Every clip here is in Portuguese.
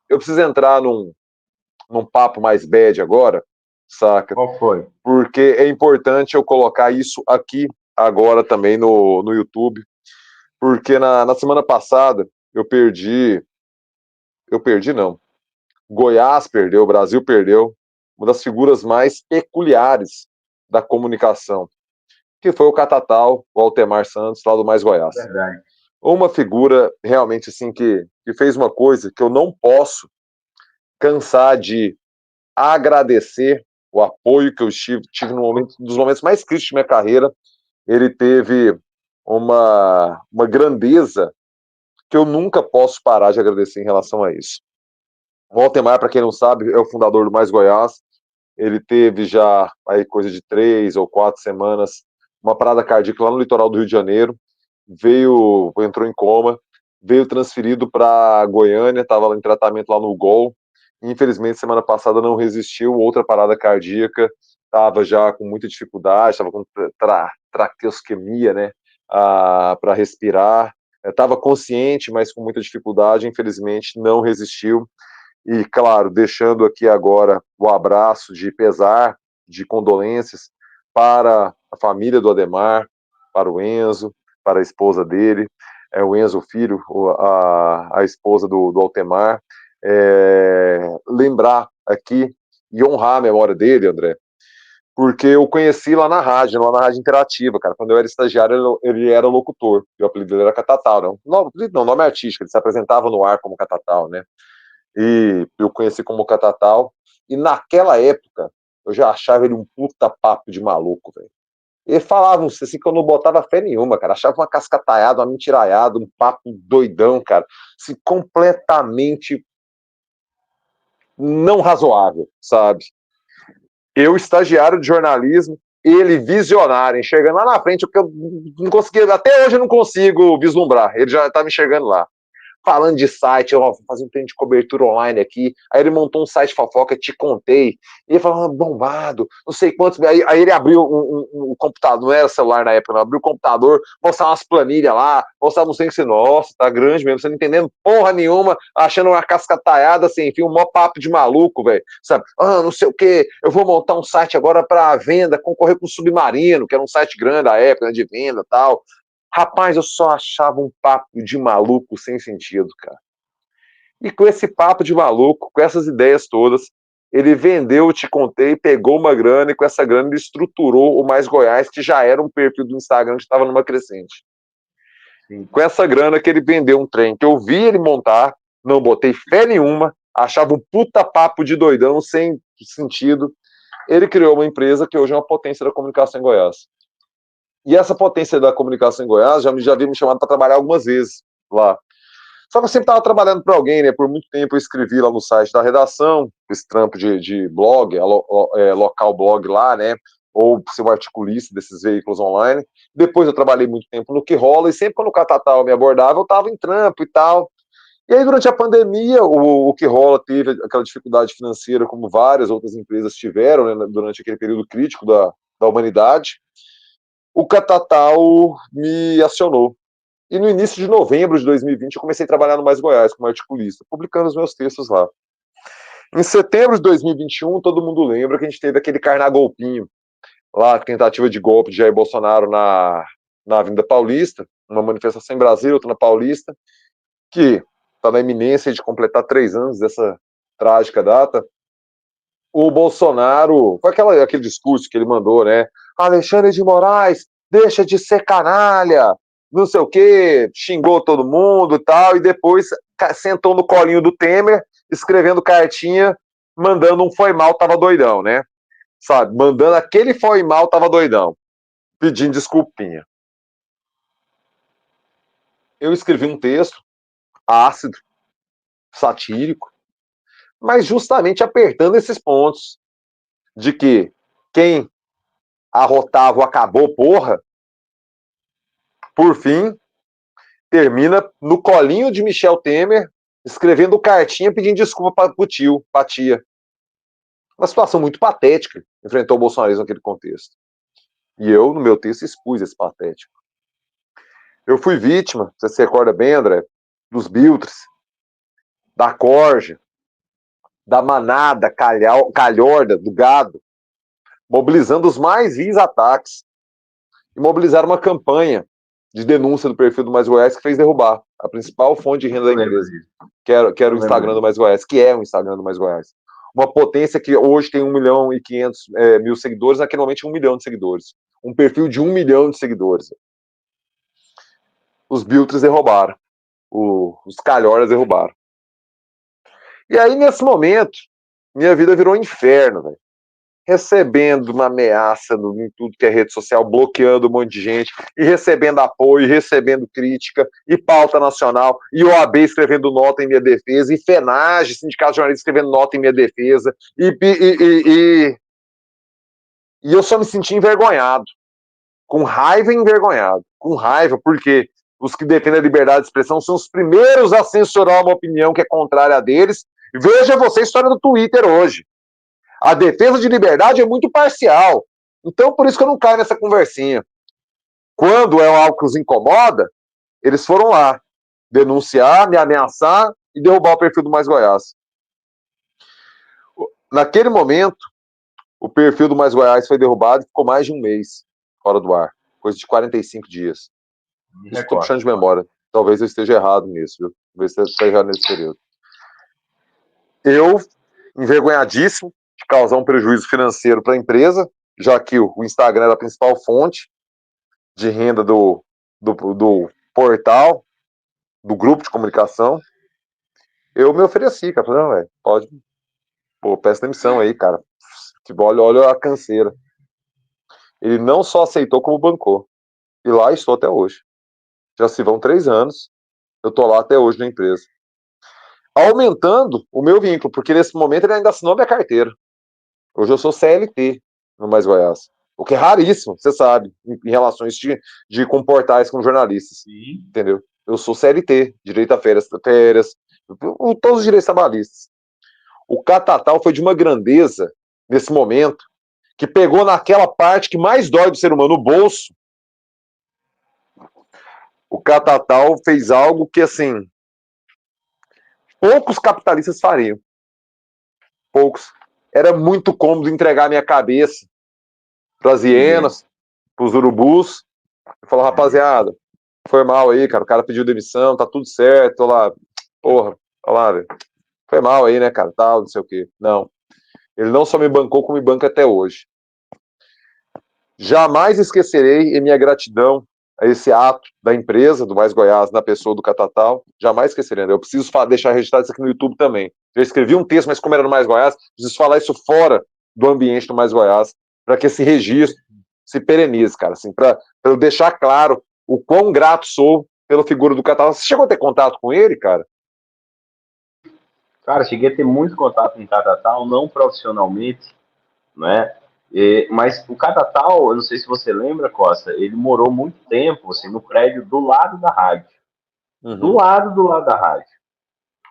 eu preciso entrar num papo mais bad agora, saca? Qual foi? Porque é importante eu colocar isso aqui agora também no YouTube, porque na semana passada eu perdi não, Goiás perdeu, o Brasil perdeu, uma das figuras mais peculiares da comunicação, que foi o Catatal, o Altemar Santos, lá do Mais Goiás. Verdade. Uma figura realmente assim que fez uma coisa que eu não posso cansar de agradecer o apoio que eu tive no momento, dos momentos mais críticos de minha carreira. Ele teve uma grandeza que eu nunca posso parar de agradecer em relação a isso. O Altemar, para quem não sabe, é o fundador do Mais Goiás. Ele teve já aí coisa de 3 ou 4 semanas uma parada cardíaca lá no litoral do Rio de Janeiro. Entrou em coma, veio transferido para Goiânia, estava em tratamento lá no GOL. Infelizmente, semana passada não resistiu, outra parada cardíaca, estava já com muita dificuldade, estava com traqueostomia, né, para respirar. Estava consciente, mas com muita dificuldade, infelizmente não resistiu. E, claro, deixando aqui agora o abraço de pesar, de condolências para a família do Ademar, para o Enzo, para a esposa dele, o Enzo Filho, a esposa do Altemar. Lembrar aqui e honrar a memória dele, André, porque eu conheci lá na Rádio Interativa, cara. Quando eu era estagiário, ele era locutor, e o apelido dele era Catatal, não, nome artístico, ele se apresentava no ar como Catatal, né? E eu conheci como Catatal, e naquela época eu já achava ele um puta papo de maluco, velho. Ele falava assim que eu não botava fé nenhuma, cara. Achava uma cascataiada, uma mentiraiada, um papo doidão, cara. Assim, completamente não razoável, sabe? Eu, estagiário de jornalismo, ele visionário, enxergando lá na frente, o que eu não conseguia, até hoje eu não consigo vislumbrar. Ele já tá me enxergando lá. Falando de site, ó, vou fazer um treino de cobertura online aqui. Aí ele montou um site fofoca, Te Contei. E ele falava, bombado, não sei quantos. Aí ele abriu um computador, não era celular na época, não. Abriu o computador, mostrava umas planilhas lá, mostrava um trem que nossa, tá grande mesmo, você não entendendo porra nenhuma, achando uma cascataiada sem fim, um maior papo de maluco, velho. Sabe? Ah, não sei o quê, eu vou montar um site agora para venda, concorrer com o Submarino, que era um site grande da época, né, de venda e tal. Rapaz, eu só achava um papo de maluco sem sentido, cara. E com esse papo de maluco, com essas ideias todas, ele vendeu, Te Contei, pegou uma grana e com essa grana ele estruturou o Mais Goiás, que já era um perfil do Instagram que estava numa crescente. Sim. Com essa grana que ele vendeu um trem que eu vi ele montar, não botei fé nenhuma, achava um puta papo de doidão, sem sentido. Ele criou uma empresa que hoje é uma potência da comunicação em Goiás. E essa potência da comunicação em Goiás já havia me chamado para trabalhar algumas vezes lá. Só que eu sempre estava trabalhando para alguém, né? Por muito tempo eu escrevi lá no site da redação, esse trampo de blog, local blog lá, né? Ou ser um articulista desses veículos online. Depois eu trabalhei muito tempo no Que Rola, e sempre quando o Catatal me abordava, eu estava em trampo e tal. E aí, durante a pandemia, o Que Rola teve aquela dificuldade financeira, como várias outras empresas tiveram, né, durante aquele período crítico da humanidade. O Catatal me acionou. E no início de novembro de 2020 eu comecei a trabalhar no Mais Goiás como articulista, publicando os meus textos lá. Em setembro de 2021, todo mundo lembra que a gente teve aquele carnagolpinho lá, tentativa de golpe de Jair Bolsonaro na Avenida Paulista, uma manifestação em Brasília, outra na Paulista, que está na iminência de completar 3 anos dessa trágica data. O Bolsonaro, foi aquele discurso que ele mandou, né? Alexandre de Moraes, deixa de ser canalha, não sei o quê, xingou todo mundo e tal, e depois sentou no colinho do Temer, escrevendo cartinha, mandando um foi mal, tava doidão, né? Sabe? Mandando aquele foi mal, tava doidão, pedindo desculpinha. Eu escrevi um texto ácido, satírico, mas justamente apertando esses pontos de que quem arrotava o acabou, porra, por fim, termina no colinho de Michel Temer, escrevendo cartinha pedindo desculpa para o tio, para a tia. Uma situação muito patética enfrentou o bolsonarismo naquele contexto. E eu, no meu texto, expus esse patético. Eu fui vítima, você se recorda bem, André, dos Biltres, da Corja, da manada calhorda do gado, mobilizando os mais vis ataques, e mobilizaram uma campanha de denúncia do perfil do Mais Goiás que fez derrubar a principal fonte de renda da empresa, que era o Instagram do Mais Goiás, que é o Instagram do Mais Goiás. Uma potência que hoje tem 1.500.000 seguidores, naquele momento tinha 1 milhão de seguidores. Um perfil de 1 milhão de seguidores. Os Biltres derrubaram. Os calhoras derrubaram. E aí, nesse momento, minha vida virou um inferno, velho. Recebendo uma ameaça em tudo que é rede social, bloqueando um monte de gente, e recebendo apoio, e recebendo crítica, e pauta nacional, e OAB escrevendo nota em minha defesa, e FENAGE, Sindicato de Jornalistas, escrevendo nota em minha defesa, e eu só me senti envergonhado, com raiva e envergonhado, com raiva, porque os que defendem a liberdade de expressão são os primeiros a censurar uma opinião que é contrária a deles. Veja você a história do Twitter hoje. A defesa de liberdade é muito parcial. Então, por isso que eu não caio nessa conversinha. Quando é algo que os incomoda, eles foram lá denunciar, me ameaçar e derrubar o perfil do Mais Goiás. Naquele momento, o perfil do Mais Goiás foi derrubado e ficou mais de um mês fora do ar. Coisa de 45 dias. Estou puxando de memória. Talvez eu esteja errado nisso, viu? Talvez eu esteja errado nesse período. Eu, envergonhadíssimo, de causar um prejuízo financeiro para a empresa, já que o Instagram era a principal fonte de renda do portal, do grupo de comunicação, eu me ofereci, cara. Falei, não, velho, pode, pô, peço demissão aí, cara. Olha a canseira. Ele não só aceitou, como bancou. E lá estou até hoje. Já se vão 3 anos, eu tô lá até hoje na empresa. Aumentando o meu vínculo, porque nesse momento ele ainda assinou minha carteira. Hoje eu sou CLT no Mais Goiás. O que é raríssimo, você sabe, em relações de comportar-se com jornalistas. Sim. Entendeu? Eu sou CLT, direito a férias, todos os direitos trabalhistas. O Catatal foi de uma grandeza, nesse momento, que pegou naquela parte que mais dói do ser humano, o bolso. O Catatal fez algo que, assim, poucos capitalistas fariam. Poucos. Era muito cômodo entregar minha cabeça para as hienas, para os urubus, e falar, rapaziada, foi mal aí, cara, o cara pediu demissão, tá tudo certo, tô lá, porra, olha lá, velho, foi mal aí, né, cara, tal, não sei o quê. Não. Ele não só me bancou, como me banca até hoje. Jamais esquecerei em minha gratidão a esse ato da empresa, do Mais Goiás, na pessoa do Catatal, jamais esquecerei. Eu preciso deixar registrado isso aqui no YouTube também. Já escrevi um texto, mas como era no Mais Goiás, preciso falar isso fora do ambiente do Mais Goiás, para que esse registro se perenize, cara, assim, para eu deixar claro o quão grato sou pela figura do Catatal. Você chegou a ter contato com ele, cara? Cara, cheguei a ter muito contato com o Catatal, não profissionalmente, né? Mas o Catatal, eu não sei se você lembra, Costa, ele morou muito tempo assim, no prédio do lado da rádio. Uhum. Do lado da rádio.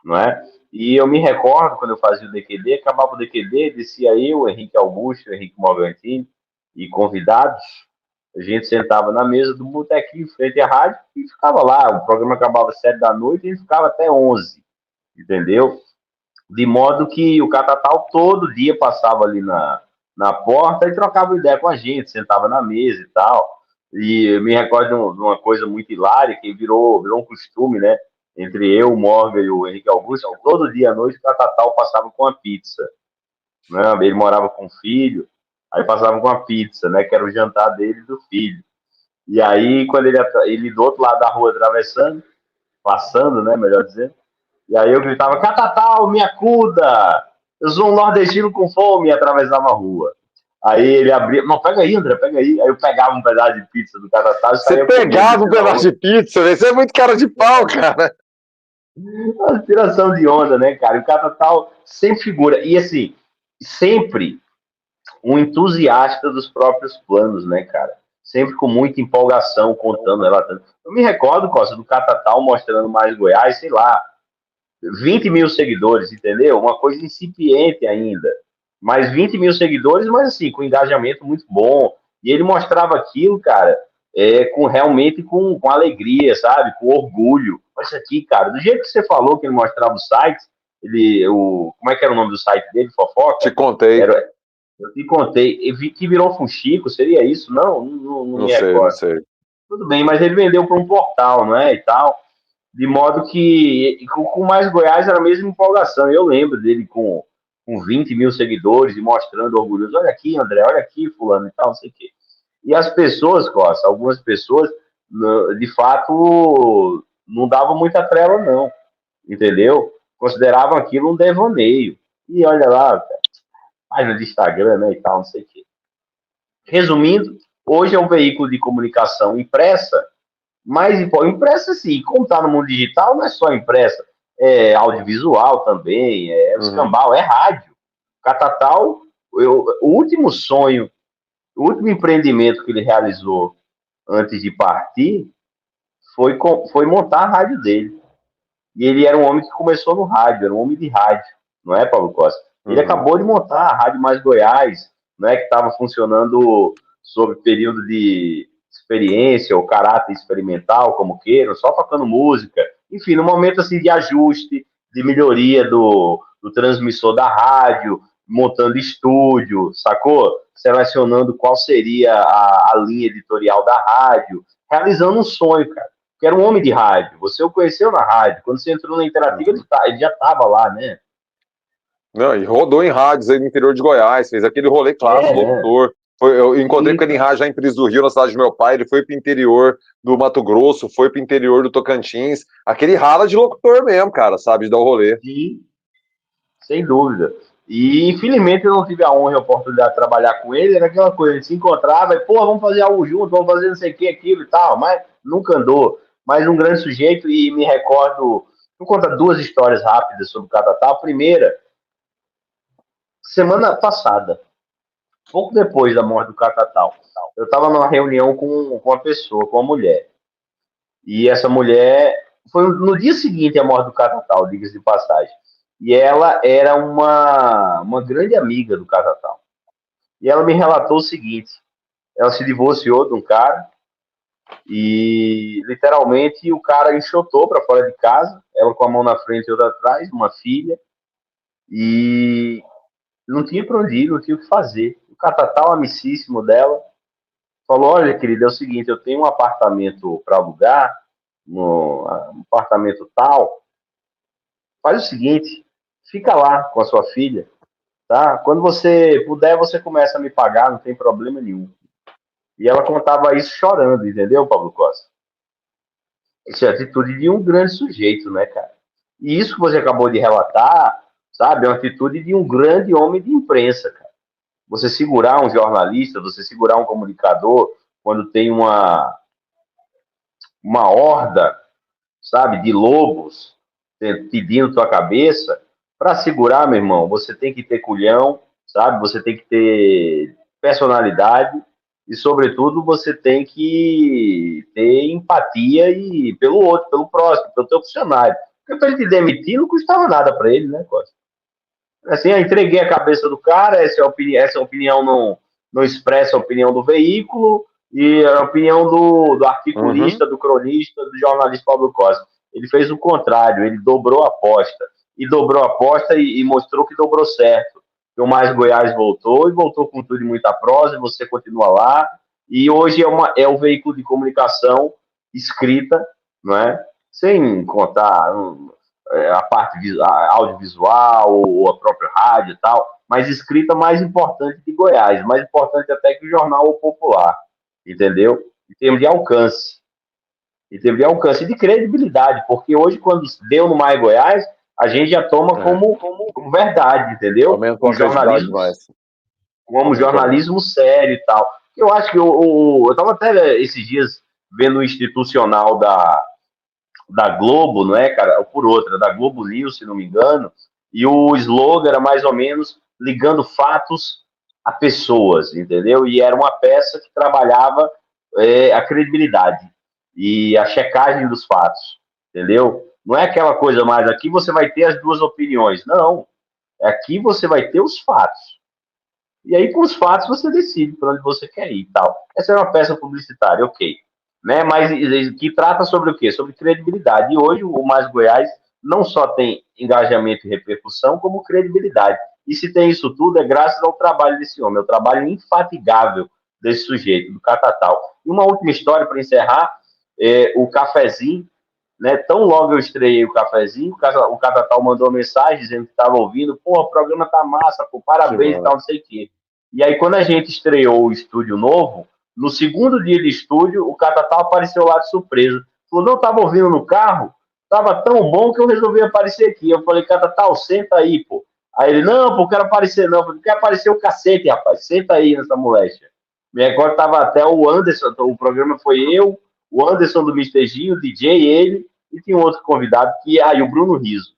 Não é? E eu me recordo, quando eu fazia o DQD, acabava o DQD, descia eu, Henrique Augusto, Henrique Morgantini e convidados. A gente sentava na mesa do botequinho, frente à rádio, e ficava lá. O programa acabava às 7 da noite e ele ficava até 11, entendeu? De modo que o Catatal todo dia passava ali na porta e trocava ideia com a gente, sentava na mesa e tal. E eu me recordo de uma coisa muito hilária, que virou um costume, né? Entre eu, o Morgan e o Henrique Augusto, todo dia à noite o Catatal passava com a pizza. Né? Ele morava com o filho, aí passava com a pizza, né? Que era o jantar dele e do filho. E aí, quando ele do outro lado da rua atravessando, passando, né? Melhor dizendo, e aí eu gritava, Catatal, me acuda! Eu sou um nordestino com fome, e atravessava a rua. Aí ele abria, não, pega aí, André, pega aí. Aí eu pegava um pedaço de pizza do Catatal e saía. Você pegava um pedaço de pizza, velho? Você é muito cara de pau, cara. Uma tiração de onda, né, cara? O Catatal sempre figura. E assim, sempre um entusiasta dos próprios planos, né, cara? Sempre com muita empolgação, contando, relatando. Eu me recordo, Costa, do Catatal mostrando Mais Goiás, sei lá, 20 mil seguidores, entendeu? Uma coisa incipiente ainda. Mas 20 mil seguidores, mas assim, com engajamento muito bom. E ele mostrava aquilo, cara, realmente com alegria, sabe? Com orgulho. Olha isso aqui, cara. Do jeito que você falou que ele mostrava o site, Como é que era o nome do site dele, Te fofoca? contei. Eu te contei, que virou Fuxico, seria isso? Não Não me sei, não recordo. sei. Tudo bem, mas ele vendeu para um portal, não é? E tal. De modo que com mais Goiás era a mesma empolgação. Eu lembro dele com 20 mil seguidores e mostrando orgulhoso. Olha aqui, André, olha aqui, fulano e tal, não sei o quê. E as pessoas, Costa, algumas pessoas, de fato, não davam muita trela, não. Entendeu? Consideravam aquilo um devaneio. E olha lá, página de Instagram, né, e tal, não sei o quê. Resumindo, hoje é um veículo de comunicação impressa, mas impressa sim, como está no mundo digital, não é só impressa, é audiovisual também, é Uhum. escambau, é rádio. Catatal, o último sonho, o último empreendimento que ele realizou antes de partir foi montar a rádio dele. E ele era um homem que começou no rádio, era um homem de rádio, não é, Paulo Costa? Ele Uhum. acabou de montar a Rádio Mais Goiás, não é, que estava funcionando sob período de experiência ou caráter experimental, como queiram, só tocando música. Enfim, no momento assim de ajuste, de melhoria do transmissor da rádio, montando estúdio, sacou? Selecionando qual seria a linha editorial da rádio, realizando um sonho, cara, que era um homem de rádio. Você o conheceu na rádio. Quando você entrou na Interativa, Uhum. ele já estava lá, né? Não, e rodou em rádios aí no interior de Goiás, fez aquele rolê clássico, É. locutor. Eu encontrei com ele em Isso. rádio já em Pires do Rio, na cidade do meu pai. Ele foi pro interior do Mato Grosso, foi pro interior do Tocantins. Aquele rala de locutor mesmo, cara, sabe? De dar o rolê. Sim, sem dúvida. E infelizmente eu não tive a honra e a oportunidade de trabalhar com ele. Era aquela coisa, a gente se encontrava e, pô, vamos fazer algo junto, vamos fazer não sei o que, aquilo e tal, mas nunca andou. Mas um grande sujeito, e me recordo, vou contar duas histórias rápidas sobre o Catatal. A primeira, semana passada, pouco depois da morte do Catatal, eu estava numa reunião com uma pessoa, com uma mulher. E essa mulher foi no dia seguinte à morte do Catatal, diga-se de passagem. E ela era uma grande amiga do Catatal. E ela me relatou o seguinte: ela se divorciou de um cara e literalmente o cara enxotou para fora de casa, ela com a mão na frente e outra atrás, uma filha, e não tinha para onde ir, não tinha o que fazer. O Catatal, amicíssimo dela, falou: olha, querida, é o seguinte, eu tenho um apartamento para alugar, um apartamento tal. Faz o seguinte, fica lá com a sua filha, tá? Quando você puder, você começa a me pagar, não tem problema nenhum. E ela contava isso chorando, entendeu, Pablo Costa? Isso é a atitude de um grande sujeito, né, cara? E isso que você acabou de relatar, sabe, é uma atitude de um grande homem de imprensa, cara. Você segurar um jornalista, você segurar um comunicador, quando tem uma horda, sabe, de lobos pedindo tua cabeça, para segurar, meu irmão, você tem que ter culhão, sabe? Você tem que ter personalidade e, sobretudo, você tem que ter empatia e pelo outro, pelo próximo, pelo teu funcionário. Porque para ele te demitir não custava nada para ele, né, Costa? Assim, eu entreguei a cabeça do cara, essa opinião não expressa a opinião do veículo e a opinião do Uhum. articulista, do cronista, do jornalista Pablo Costa. Ele fez o contrário, ele dobrou a aposta. E dobrou a aposta e mostrou que dobrou certo. O Mais Goiás voltou e voltou com tudo e muita prosa, e você continua lá. E hoje é um veículo de comunicação escrita, não é? Sem contar a parte audiovisual ou a própria rádio e tal, mas escrita mais importante que Goiás, mais importante até que o jornal Popular, entendeu? Em termos de alcance, e de credibilidade, porque hoje, quando deu no Mais Goiás, a gente já toma É. como verdade, entendeu? Aumentou a credibilidade demais. Como Aumentou muito. jornalismo sério e tal. Eu acho que eu estava até esses dias vendo o institucional da Globo, não é, cara? Ou por outra, da Globo News, se não me engano, e o slogan era mais ou menos ligando fatos a pessoas, entendeu? E era uma peça que trabalhava a credibilidade e a checagem dos fatos, entendeu? Não é aquela coisa mais, aqui você vai ter as duas opiniões, não. Aqui você vai ter os fatos. E aí, com os fatos, você decide para onde você quer ir e tal. Essa é uma peça publicitária, ok. Né? Mas que trata sobre o quê? Sobre credibilidade. E hoje o Mais Goiás não só tem engajamento e repercussão, como credibilidade. E se tem isso tudo, é graças ao trabalho desse homem, ao trabalho infatigável desse sujeito, do Catatal. E uma última história para encerrar, o cafezinho, né? Tão logo eu estreiei o cafezinho, o Catatal mandou uma mensagem dizendo que estava ouvindo, pô, o programa tá massa, pô, parabéns e tal, não sei o quê. E aí, quando a gente estreou o estúdio novo, no segundo dia de estúdio, o Catatal apareceu lá de surpresa. Falou, não, estava ouvindo no carro, tava tão bom que eu resolvi aparecer aqui. Eu falei, Catatal, senta aí, pô. Aí ele, não, pô, quero aparecer não. Eu falei, quer aparecer o cacete, rapaz, senta aí nessa moléstia. Me recordo tava até o Anderson, o programa foi eu, o Anderson do Mr. G, o DJ, ele, e tinha um outro convidado, que aí o Bruno Riso.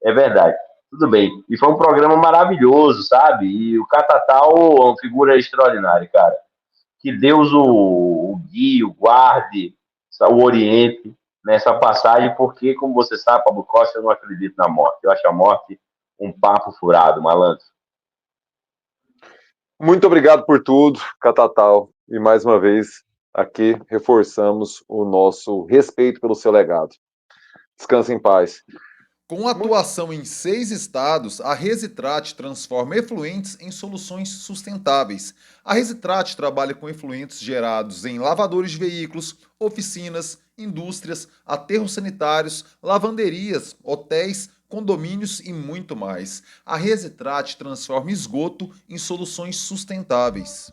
É verdade. Tudo bem. E foi um programa maravilhoso, sabe? E o Catatal é uma figura extraordinária, cara. Que Deus o guie, o guarde, o oriente nessa passagem, porque, como você sabe, Pablo Costa, eu não acredito na morte. Eu acho a morte um papo furado, malandro. Muito obrigado por tudo, Catatal. E mais uma vez, aqui reforçamos o nosso respeito pelo seu legado. Descanse em paz. Com atuação em 6 estados, a Resitrat transforma efluentes em soluções sustentáveis. A Resitrat trabalha com efluentes gerados em lavadores de veículos, oficinas, indústrias, aterros sanitários, lavanderias, hotéis, condomínios e muito mais. A Resitrat transforma esgoto em soluções sustentáveis.